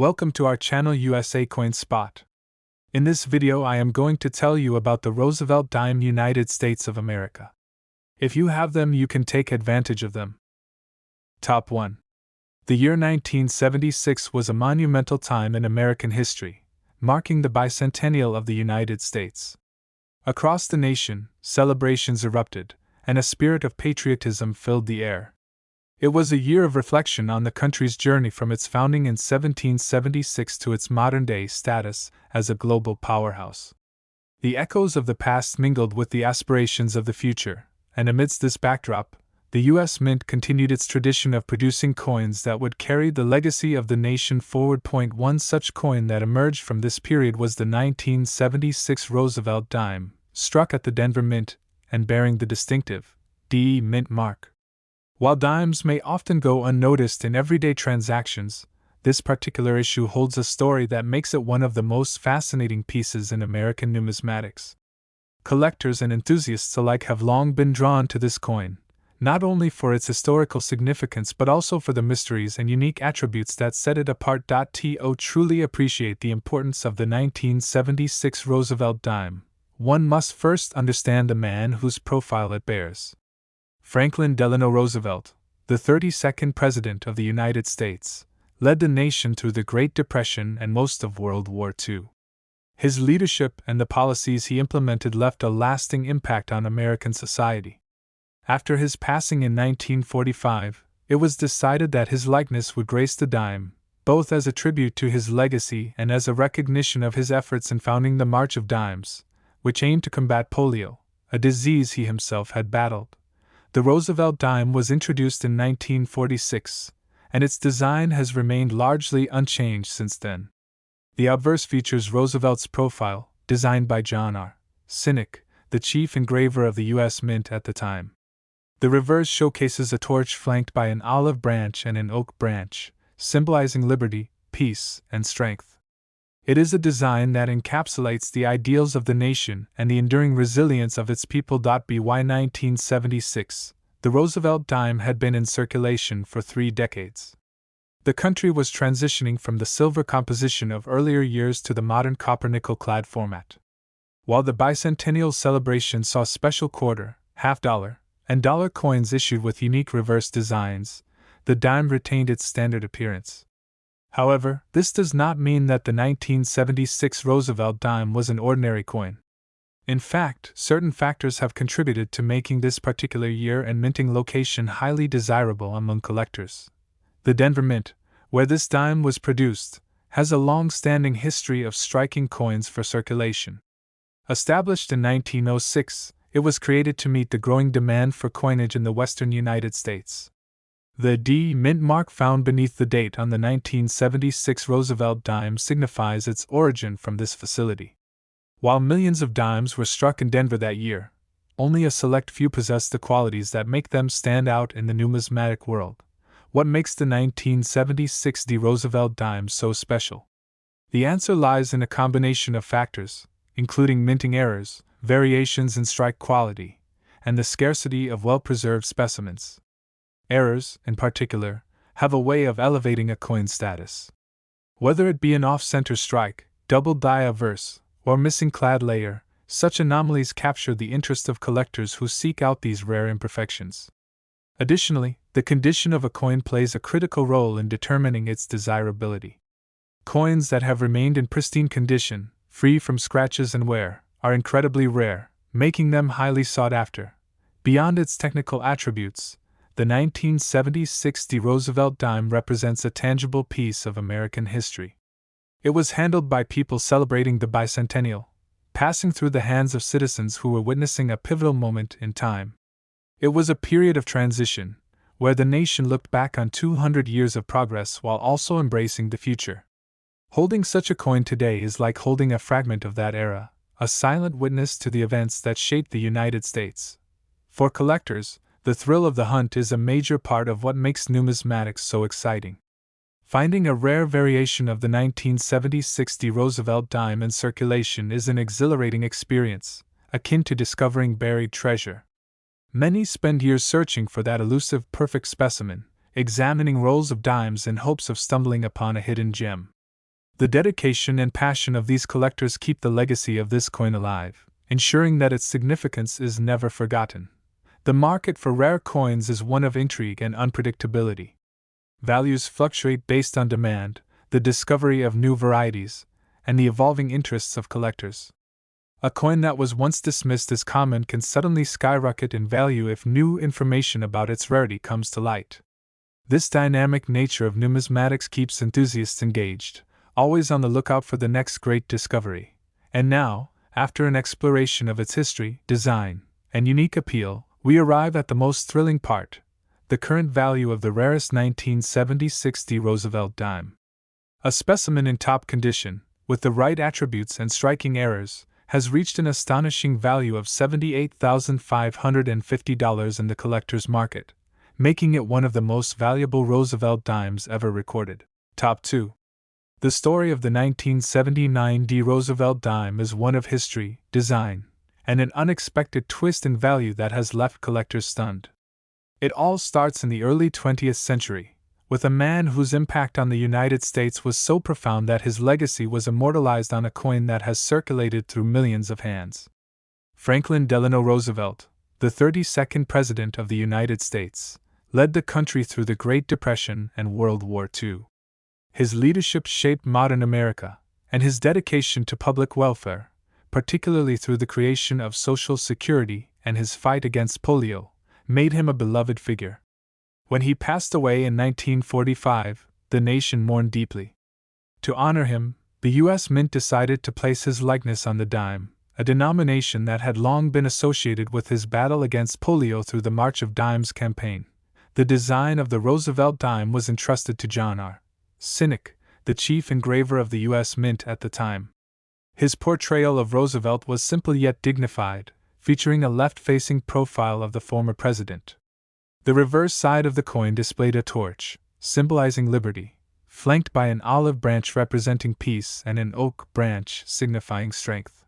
Welcome to our channel USA Coin Spot. In this video I am going to tell you about the Roosevelt dime United States of America. If you have them you can take advantage of them. Top 1. The year 1976 was a monumental time in American history, marking the bicentennial of the United States. Across the nation, celebrations erupted, and a spirit of patriotism filled the air. It was a year of reflection on the country's journey from its founding in 1776 to its modern-day status as a global powerhouse. The echoes of the past mingled with the aspirations of the future, and amidst this backdrop, the U.S. Mint continued its tradition of producing coins that would carry the legacy of the nation forward. One such coin that emerged from this period was the 1976 Roosevelt dime, struck at the Denver Mint, and bearing the distinctive D Mint mark. While dimes may often go unnoticed in everyday transactions, this particular issue holds a story that makes it one of the most fascinating pieces in American numismatics. Collectors and enthusiasts alike have long been drawn to this coin, not only for its historical significance but also for the mysteries and unique attributes that set it apart. To truly appreciate the importance of the 1976 Roosevelt dime, one must first understand the man whose profile it bears. Franklin Delano Roosevelt, the 32nd President of the United States, led the nation through the Great Depression and most of World War II. His leadership and the policies he implemented left a lasting impact on American society. After his passing in 1945, it was decided that his likeness would grace the dime, both as a tribute to his legacy and as a recognition of his efforts in founding the March of Dimes, which aimed to combat polio, a disease he himself had battled. The Roosevelt dime was introduced in 1946, and its design has remained largely unchanged since then. The obverse features Roosevelt's profile, designed by John R. Sinek, the chief engraver of the U.S. Mint at the time. The reverse showcases a torch flanked by an olive branch and an oak branch, symbolizing liberty, peace, and strength. It is a design that encapsulates the ideals of the nation and the enduring resilience of its people. By 1976, the Roosevelt dime had been in circulation for 3 decades. The country was transitioning from the silver composition of earlier years to the modern copper-nickel clad format. While the bicentennial celebration saw special quarter, half-dollar, and dollar coins issued with unique reverse designs, the dime retained its standard appearance. However, this does not mean that the 1976 Roosevelt dime was an ordinary coin. In fact, certain factors have contributed to making this particular year and minting location highly desirable among collectors. The Denver Mint, where this dime was produced, has a long-standing history of striking coins for circulation. Established in 1906, it was created to meet the growing demand for coinage in the western United States. The D Mint mark found beneath the date on the 1976 Roosevelt dime signifies its origin from this facility. While millions of dimes were struck in Denver that year, only a select few possessed the qualities that make them stand out in the numismatic world. What makes the 1976 D Roosevelt dime so special? The answer lies in a combination of factors, including minting errors, variations in strike quality, and the scarcity of well-preserved specimens. Errors, in particular, have a way of elevating a coin's status. Whether it be an off-center strike, doubled die obverse, or missing clad layer, such anomalies capture the interest of collectors who seek out these rare imperfections. Additionally, the condition of a coin plays a critical role in determining its desirability. Coins that have remained in pristine condition, free from scratches and wear, are incredibly rare, making them highly sought after. Beyond its technical attributes, the 1976 D Roosevelt dime represents a tangible piece of American history. It was handled by people celebrating the bicentennial, passing through the hands of citizens who were witnessing a pivotal moment in time. It was a period of transition, where the nation looked back on 200 years of progress while also embracing the future. Holding such a coin today is like holding a fragment of that era, a silent witness to the events that shaped the United States. For collectors, the thrill of the hunt is a major part of what makes numismatics so exciting. Finding a rare variation of the 1976 D Roosevelt dime in circulation is an exhilarating experience, akin to discovering buried treasure. Many spend years searching for that elusive perfect specimen, examining rolls of dimes in hopes of stumbling upon a hidden gem. The dedication and passion of these collectors keep the legacy of this coin alive, ensuring that its significance is never forgotten. The market for rare coins is one of intrigue and unpredictability. Values fluctuate based on demand, the discovery of new varieties, and the evolving interests of collectors. A coin that was once dismissed as common can suddenly skyrocket in value if new information about its rarity comes to light. This dynamic nature of numismatics keeps enthusiasts engaged, always on the lookout for the next great discovery. And now, after an exploration of its history, design, and unique appeal, we arrive at the most thrilling part: the current value of the rarest 1976 Roosevelt dime. A specimen in top condition, with the right attributes and striking errors, has reached an astonishing value of $78,550 in the collector's market, making it one of the most valuable Roosevelt dimes ever recorded. Top 2. The story of the 1979 Roosevelt dime is one of history, design, and an unexpected twist in value that has left collectors stunned. It all starts in the early 20th century, with a man whose impact on the United States was so profound that his legacy was immortalized on a coin that has circulated through millions of hands. Franklin Delano Roosevelt, the 32nd President of the United States, led the country through the Great Depression and World War II. His leadership shaped modern America, and his dedication to public welfare, particularly through the creation of Social Security and his fight against polio, made him a beloved figure. When he passed away in 1945, the nation mourned deeply. To honor him, the U.S. Mint decided to place his likeness on the dime, a denomination that had long been associated with his battle against polio through the March of Dimes campaign. The design of the Roosevelt dime was entrusted to John R. Sinnock, the chief engraver of the U.S. Mint at the time. His portrayal of Roosevelt was simple yet dignified, featuring a left-facing profile of the former president. The reverse side of the coin displayed a torch, symbolizing liberty, flanked by an olive branch representing peace and an oak branch signifying strength.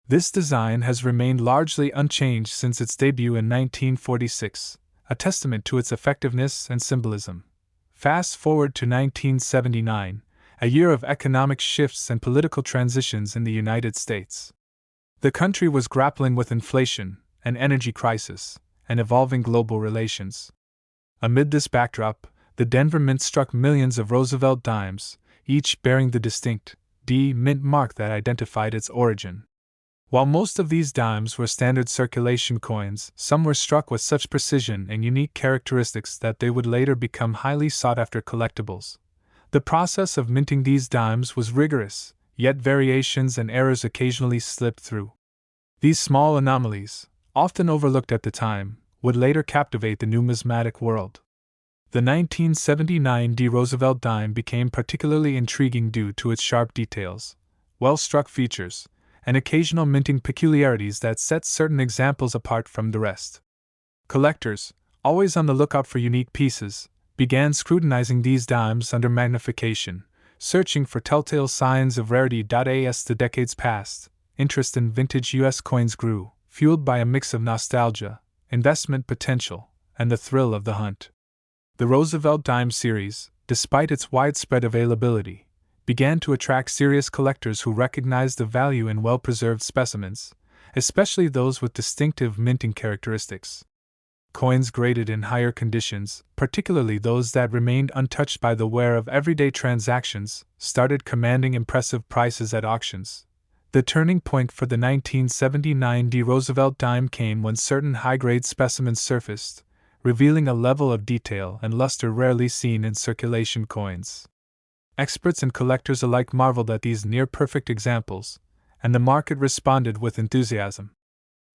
This design has remained largely unchanged since its debut in 1946, a testament to its effectiveness and symbolism. Fast forward to 1979, a year of economic shifts and political transitions in the United States. The country was grappling with inflation, an energy crisis, and evolving global relations. Amid this backdrop, the Denver Mint struck millions of Roosevelt dimes, each bearing the distinct D Mint mark that identified its origin. While most of these dimes were standard circulation coins, some were struck with such precision and unique characteristics that they would later become highly sought-after collectibles. The process of minting these dimes was rigorous, yet variations and errors occasionally slipped through. These small anomalies, often overlooked at the time, would later captivate the numismatic world. The 1979 Roosevelt dime became particularly intriguing due to its sharp details, well-struck features, and occasional minting peculiarities that set certain examples apart from the rest. Collectors, always on the lookout for unique pieces, began scrutinizing these dimes under magnification, searching for telltale signs of rarity. As the decades passed, interest in vintage U.S. coins grew, fueled by a mix of nostalgia, investment potential, and the thrill of the hunt. The Roosevelt dime series, despite its widespread availability, began to attract serious collectors who recognized the value in well-preserved specimens, especially those with distinctive minting characteristics. Coins graded in higher conditions, particularly those that remained untouched by the wear of everyday transactions, started commanding impressive prices at auctions. The turning point for the 1979 Roosevelt dime came when certain high-grade specimens surfaced, revealing a level of detail and luster rarely seen in circulation coins. Experts and collectors alike marveled at these near-perfect examples, and the market responded with enthusiasm.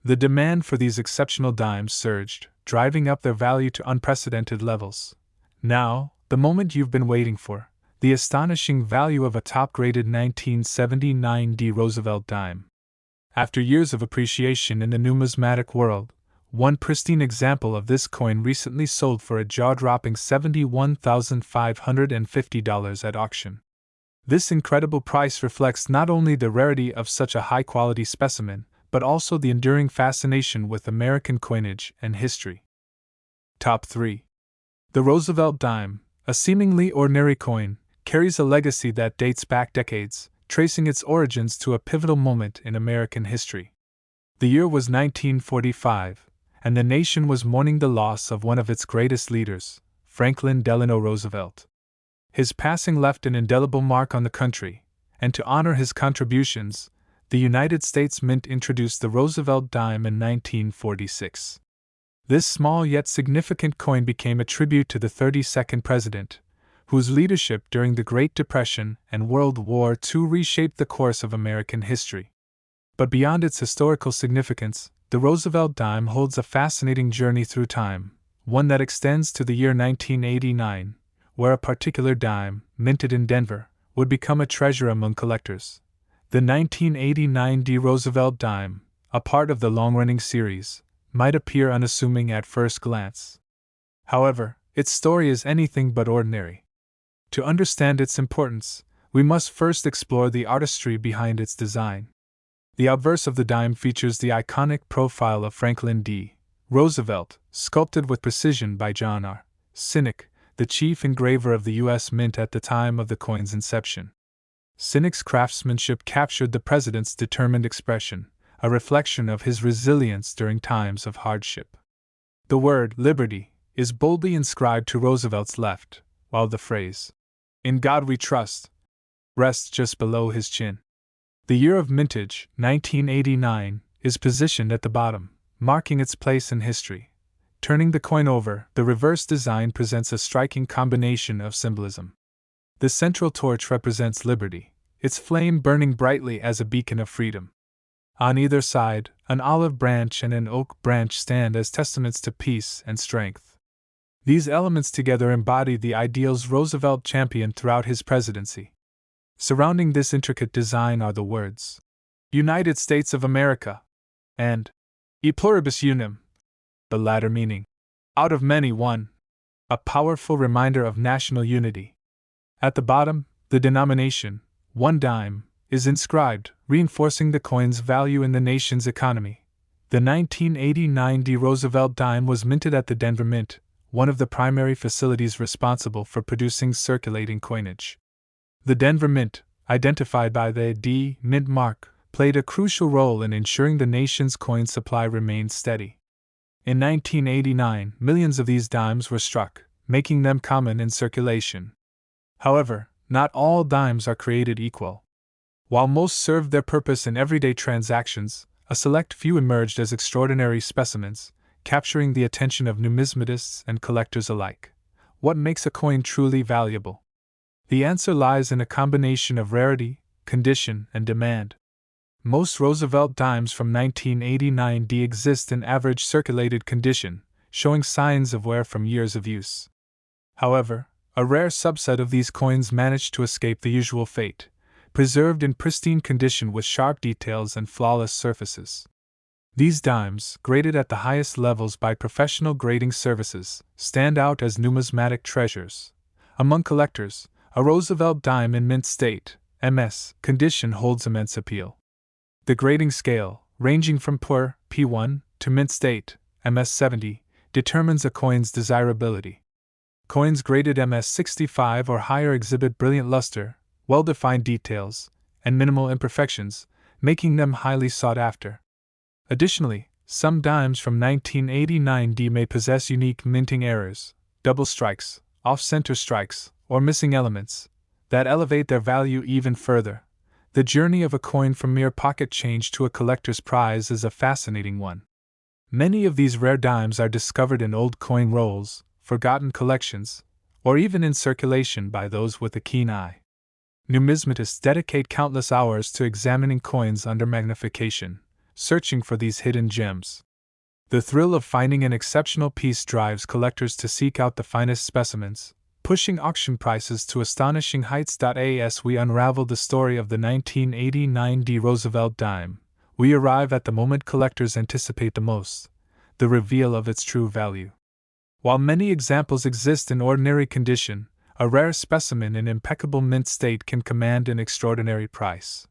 The demand for these exceptional dimes surged, driving up their value to unprecedented levels. Now, the moment you've been waiting for: the astonishing value of a top-graded 1979 Roosevelt dime. After years of appreciation in the numismatic world, one pristine example of this coin recently sold for a jaw-dropping $71,550 at auction. This incredible price reflects not only the rarity of such a high-quality specimen, but also the enduring fascination with American coinage and history. Top 3. The Roosevelt dime, a seemingly ordinary coin, carries a legacy that dates back decades, tracing its origins to a pivotal moment in American history. The year was 1945, and the nation was mourning the loss of one of its greatest leaders, Franklin Delano Roosevelt. His passing left an indelible mark on the country, and to honor his contributions, the United States Mint introduced the Roosevelt dime in 1946. This small yet significant coin became a tribute to the 32nd president, whose leadership during the Great Depression and World War II reshaped the course of American history. But beyond its historical significance, the Roosevelt dime holds a fascinating journey through time, one that extends to the year 1989, where a particular dime, minted in Denver, would become a treasure among collectors. The 1989 D. Roosevelt dime, a part of the long-running series, might appear unassuming at first glance. However, its story is anything but ordinary. To understand its importance, we must first explore the artistry behind its design. The obverse of the dime features the iconic profile of Franklin D. Roosevelt, sculpted with precision by John R. Sinek, the chief engraver of the U.S. Mint at the time of the coin's inception. Sinek's craftsmanship captured the president's determined expression, a reflection of his resilience during times of hardship. The word liberty is boldly inscribed to Roosevelt's left, while the phrase, "In God we trust," rests just below his chin. The year of mintage, 1989, is positioned at the bottom, marking its place in history. Turning the coin over, the reverse design presents a striking combination of symbolism. The central torch represents liberty, its flame burning brightly as a beacon of freedom. On either side, an olive branch and an oak branch stand as testaments to peace and strength. These elements together embody the ideals Roosevelt championed throughout his presidency. Surrounding this intricate design are the words, "United States of America," and "E pluribus unum," the latter meaning, "out of many one," a powerful reminder of national unity. At the bottom, the denomination, 1 dime, is inscribed, reinforcing the coin's value in the nation's economy. The 1989 D. Roosevelt dime was minted at the Denver Mint, one of the primary facilities responsible for producing circulating coinage. The Denver Mint, identified by the D. Mint mark, played a crucial role in ensuring the nation's coin supply remained steady. In 1989, millions of these dimes were struck, making them common in circulation. However, not all dimes are created equal. While most served their purpose in everyday transactions, a select few emerged as extraordinary specimens, capturing the attention of numismatists and collectors alike. What makes a coin truly valuable? The answer lies in a combination of rarity, condition, and demand. Most Roosevelt dimes from 1989 D exist in average circulated condition, showing signs of wear from years of use. However, a rare subset of these coins managed to escape the usual fate, preserved in pristine condition with sharp details and flawless surfaces. These dimes, graded at the highest levels by professional grading services, stand out as numismatic treasures. Among collectors, a Roosevelt dime in mint state, MS, condition holds immense appeal. The grading scale, ranging from poor, P1, to mint state, MS 70, determines a coin's desirability. Coins graded MS 65 or higher exhibit brilliant luster, well-defined details, and minimal imperfections, making them highly sought after. Additionally, some dimes from 1989 D may possess unique minting errors, double strikes, off-center strikes, or missing elements, that elevate their value even further. The journey of a coin from mere pocket change to a collector's prize is a fascinating one. Many of these rare dimes are discovered in old coin rolls, forgotten collections, or even in circulation by those with a keen eye. Numismatists dedicate countless hours to examining coins under magnification, searching for these hidden gems. The thrill of finding an exceptional piece drives collectors to seek out the finest specimens, pushing auction prices to astonishing heights. As we unravel the story of the 1989 D. Roosevelt dime, we arrive at the moment collectors anticipate the most, the reveal of its true value. While many examples exist in ordinary condition, a rare specimen in impeccable mint state can command an extraordinary price.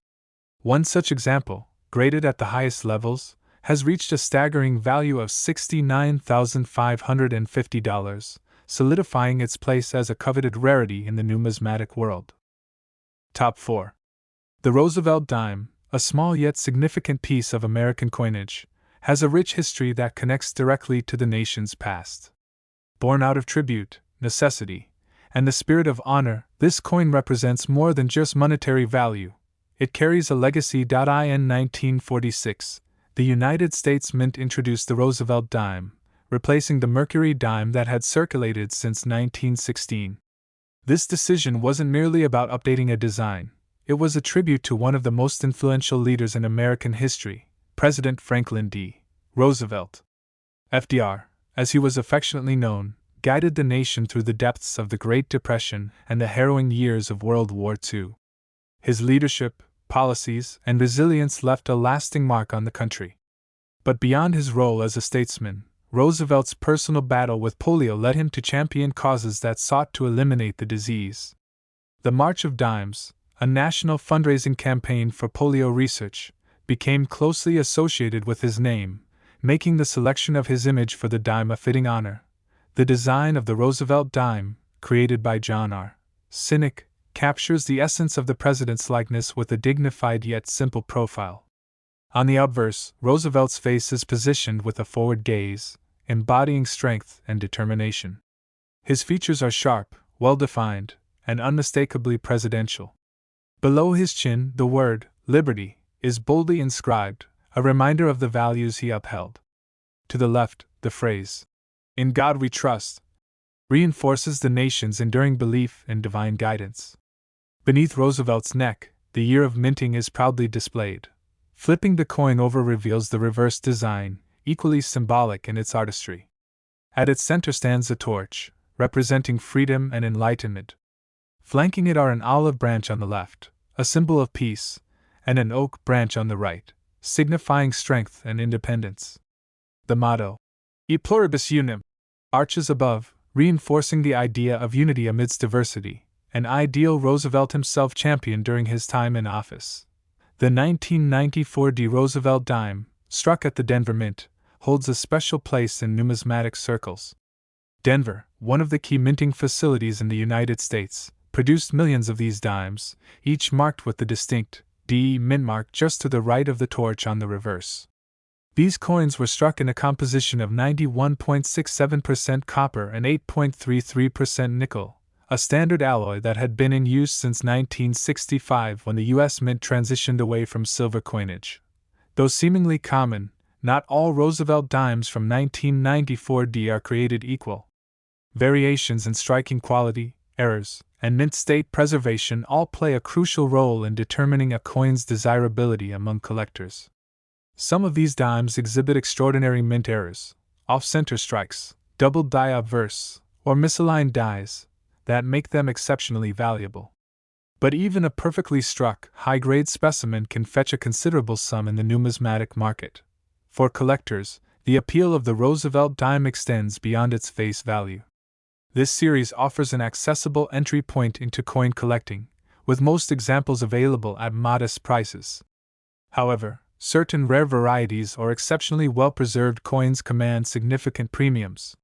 One such example, graded at the highest levels, has reached a staggering value of $69,550, solidifying its place as a coveted rarity in the numismatic world. Top 4. The Roosevelt dime, a small yet significant piece of American coinage, has a rich history that connects directly to the nation's past. Born out of tribute, necessity, and the spirit of honor, this coin represents more than just monetary value. It carries a legacy. In 1946, the United States Mint introduced the Roosevelt dime, replacing the Mercury dime that had circulated since 1916. This decision wasn't merely about updating a design, it was a tribute to one of the most influential leaders in American history, President Franklin D. Roosevelt. FDR, as he was affectionately known, guided the nation through the depths of the Great Depression and the harrowing years of World War II. His leadership, policies, and resilience left a lasting mark on the country. But beyond his role as a statesman, Roosevelt's personal battle with polio led him to champion causes that sought to eliminate the disease. The March of Dimes, a national fundraising campaign for polio research, became closely associated with his name, making the selection of his image for the dime a fitting honor. The design of the Roosevelt dime, created by John R. Sinek, captures the essence of the president's likeness with a dignified yet simple profile. On the obverse, Roosevelt's face is positioned with a forward gaze, embodying strength and determination. His features are sharp, well-defined, and unmistakably presidential. Below his chin, the word, liberty, is boldly inscribed, a reminder of the values he upheld. To the left, the phrase, "In God we trust," reinforces the nation's enduring belief in divine guidance. Beneath Roosevelt's neck, the year of minting is proudly displayed. Flipping the coin over reveals the reverse design, equally symbolic in its artistry. At its center stands a torch, representing freedom and enlightenment. Flanking it are an olive branch on the left, a symbol of peace, and an oak branch on the right, signifying strength and independence. The motto, E pluribus unum, arches above, reinforcing the idea of unity amidst diversity, an ideal Roosevelt himself championed during his time in office. The 1994 D. Roosevelt dime, struck at the Denver Mint, holds a special place in numismatic circles. Denver, one of the key minting facilities in the United States, produced millions of these dimes, each marked with the distinct D mint mark just to the right of the torch on the reverse. These coins were struck in a composition of 91.67% copper and 8.33% nickel, a standard alloy that had been in use since 1965 when the U.S. Mint transitioned away from silver coinage. Though seemingly common, not all Roosevelt dimes from 1994 are created equal. Variations in striking quality, errors, and mint state preservation all play a crucial role in determining a coin's desirability among collectors. Some of these dimes exhibit extraordinary mint errors, off-center strikes, doubled die obverse, or misaligned dies, that make them exceptionally valuable. But even a perfectly struck, high-grade specimen can fetch a considerable sum in the numismatic market. For collectors, the appeal of the Roosevelt dime extends beyond its face value. This series offers an accessible entry point into coin collecting, with most examples available at modest prices. However, certain rare varieties or exceptionally well-preserved coins command significant premiums.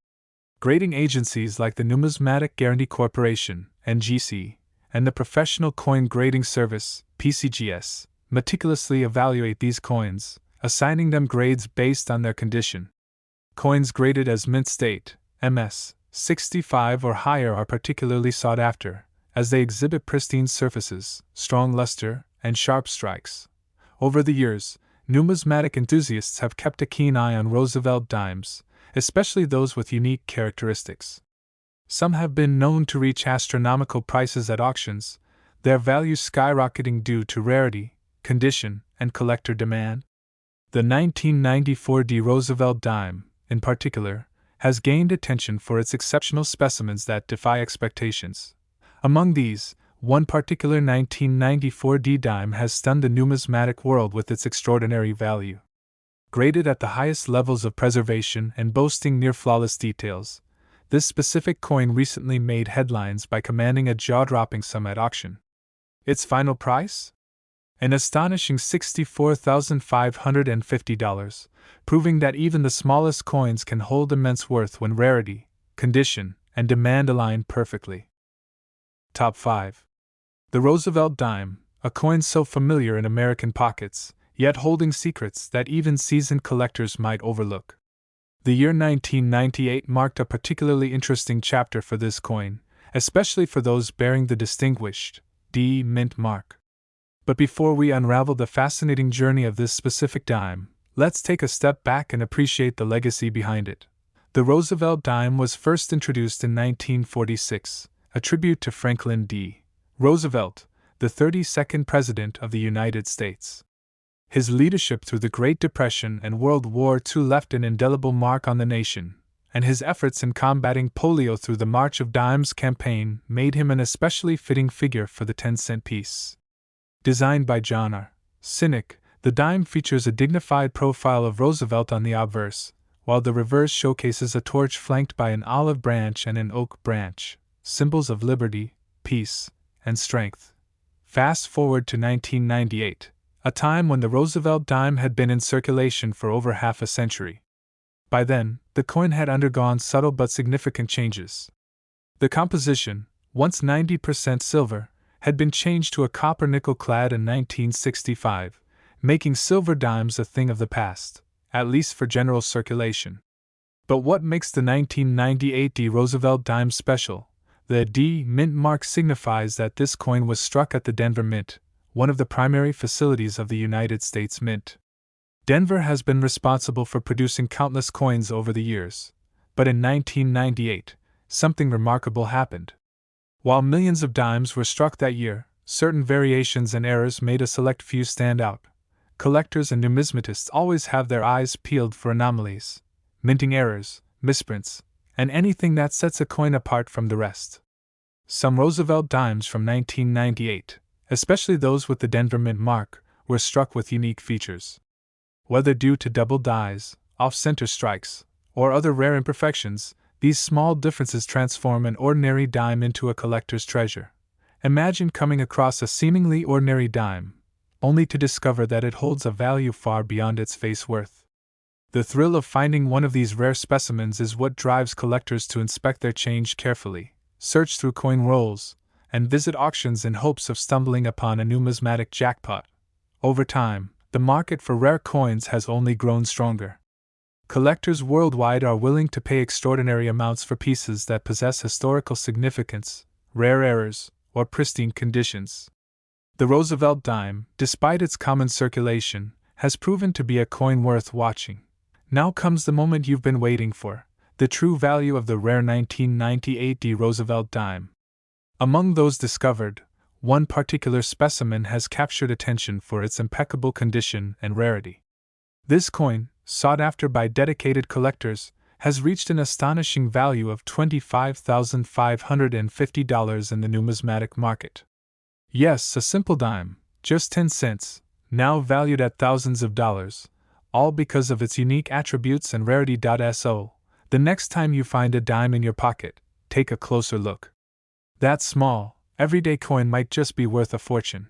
Grading agencies like the Numismatic Guarantee Corporation, NGC, and the Professional Coin Grading Service, PCGS, meticulously evaluate these coins, assigning them grades based on their condition. Coins graded as mint state, MS, 65 or higher are particularly sought after, as they exhibit pristine surfaces, strong luster, and sharp strikes. Over the years, numismatic enthusiasts have kept a keen eye on Roosevelt dimes, especially those with unique characteristics. Some have been known to reach astronomical prices at auctions, their value skyrocketing due to rarity, condition, and collector demand. The 1994 D. Roosevelt dime, in particular, has gained attention for its exceptional specimens that defy expectations. Among these, one particular 1994 D dime has stunned the numismatic world with its extraordinary value. Graded at the highest levels of preservation and boasting near-flawless details, this specific coin recently made headlines by commanding a jaw-dropping sum at auction. Its final price? An astonishing $64,550, proving that even the smallest coins can hold immense worth when rarity, condition, and demand aligned perfectly. Top 5. The Roosevelt dime, a coin so familiar in American pockets, yet holding secrets that even seasoned collectors might overlook. The year 1998 marked a particularly interesting chapter for this coin, especially for those bearing the distinguished D Mint mark. But before we unravel the fascinating journey of this specific dime, let's take a step back and appreciate the legacy behind it. The Roosevelt dime was first introduced in 1946, a tribute to Franklin D. Roosevelt, the 32nd President of the United States. His leadership through the Great Depression and World War II left an indelible mark on the nation, and his efforts in combating polio through the March of Dimes campaign made him an especially fitting figure for the 10-cent piece. Designed by John R. Sinek, the dime features a dignified profile of Roosevelt on the obverse, while the reverse showcases a torch flanked by an olive branch and an oak branch, symbols of liberty, peace, and strength. Fast forward to 1998, a time when the Roosevelt dime had been in circulation for over half a century. By then, the coin had undergone subtle but significant changes. The composition, once 90% silver, had been changed to a copper nickel clad in 1965, making silver dimes a thing of the past, at least for general circulation. But what makes the 1998 D Roosevelt dime special? The D Mint mark signifies that this coin was struck at the Denver Mint, one of the primary facilities of the United States Mint. Denver has been responsible for producing countless coins over the years, but in 1998, something remarkable happened. While millions of dimes were struck that year, certain variations and errors made a select few stand out. Collectors and numismatists always have their eyes peeled for anomalies, minting errors, misprints, and anything that sets a coin apart from the rest. Some Roosevelt dimes from 1998, especially those with the Denver Mint mark, were struck with unique features. Whether due to double dies, off-center strikes, or other rare imperfections, these small differences transform an ordinary dime into a collector's treasure. Imagine coming across a seemingly ordinary dime, only to discover that it holds a value far beyond its face worth. The thrill of finding one of these rare specimens is what drives collectors to inspect their change carefully, search through coin rolls, and visit auctions in hopes of stumbling upon a numismatic jackpot. Over time, the market for rare coins has only grown stronger. Collectors worldwide are willing to pay extraordinary amounts for pieces that possess historical significance, rare errors, or pristine conditions. The Roosevelt dime, despite its common circulation, has proven to be a coin worth watching. Now comes the moment you've been waiting for, the true value of the rare 1998 D Roosevelt dime. Among those discovered, one particular specimen has captured attention for its impeccable condition and rarity. This coin, sought after by dedicated collectors, has reached an astonishing value of $25,550 in the numismatic market. Yes, a simple dime, just 10 cents, now valued at thousands of dollars, all because of its unique attributes and rarity. So, the next time you find a dime in your pocket, take a closer look. That small, everyday coin might just be worth a fortune.